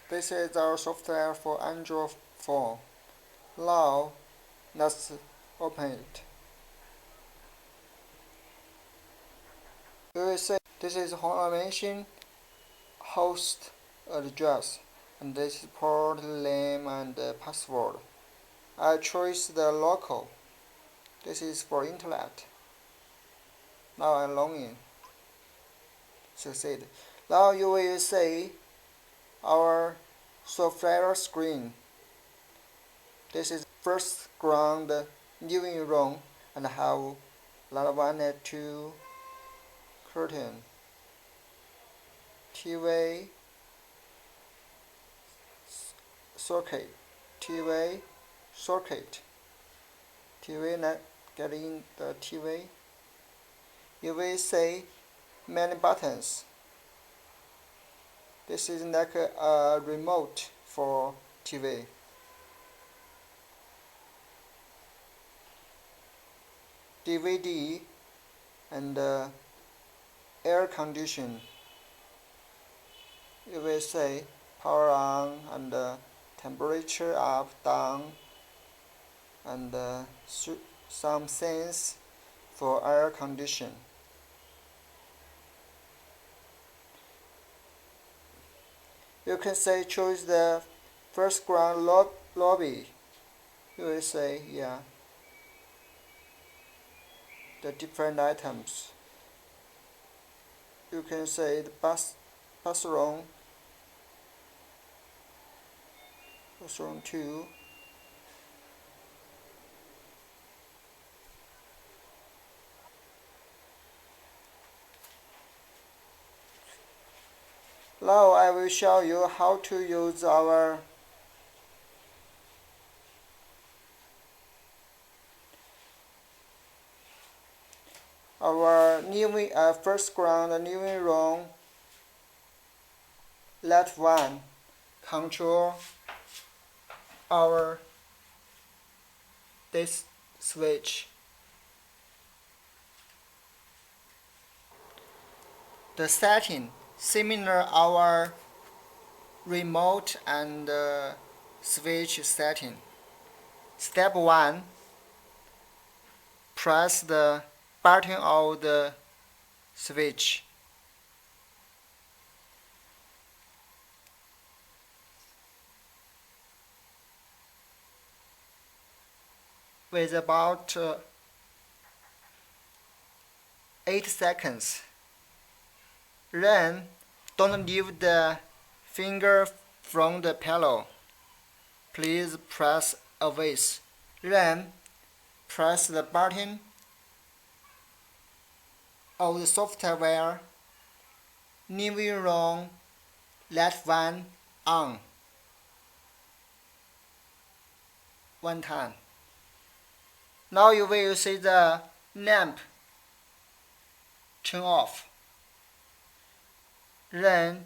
This is our software for Android phone. Now, let's open it. You will see this is home automation host address, and this is port name and password. I choose the local. This is for internet. Now I log in. Succeed. Now you will see our software screen. This is first ground living room and have one and two curtain, TV, socket, TV, socket, TV net get in the TV. You will see many buttons. This is like a remote for TV. DVD and air condition. You will say power on and temperature up, down, and some things for air condition. You can say choose the first ground lobby. You will say yeah. The different items. You can say the bathroom 2. Now I will show you how to use our first ground living room let one control our this switch. The setting similar our remote and switch setting. Step 1, press the button of the switch. With about 8 seconds. Then don't leave the finger from the pedal. Please press always. Then press the button of the software living room let one on one time. Now you will see the lamp turn off. Then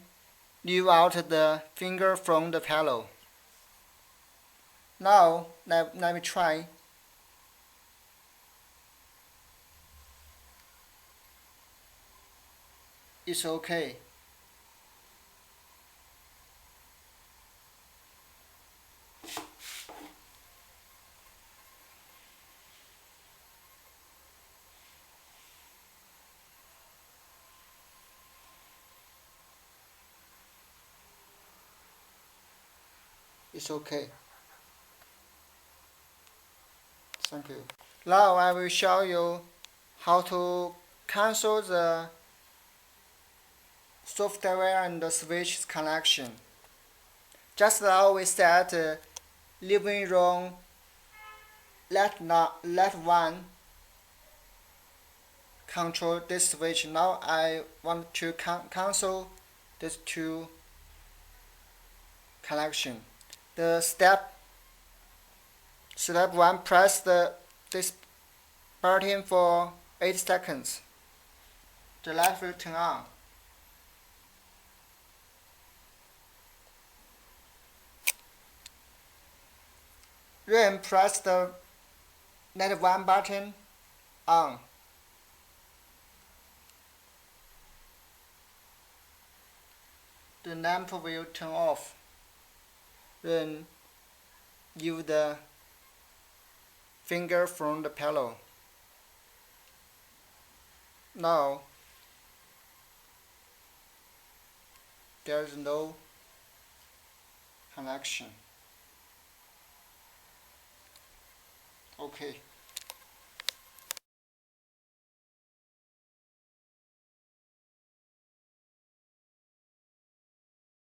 leave out the finger from the pedal. Now let me try. It's okay. It's okay. Thank you. Now I will show you how to cancel the software and the switch connection. Just now we set living room let one control this switch. Now I want to cancel these two connection. The step 1, press this button for 8 seconds. The light will turn on. Then press the let one button on. The lamp will turn off. Then use the finger from the pillow. Now there is no connection. Okay.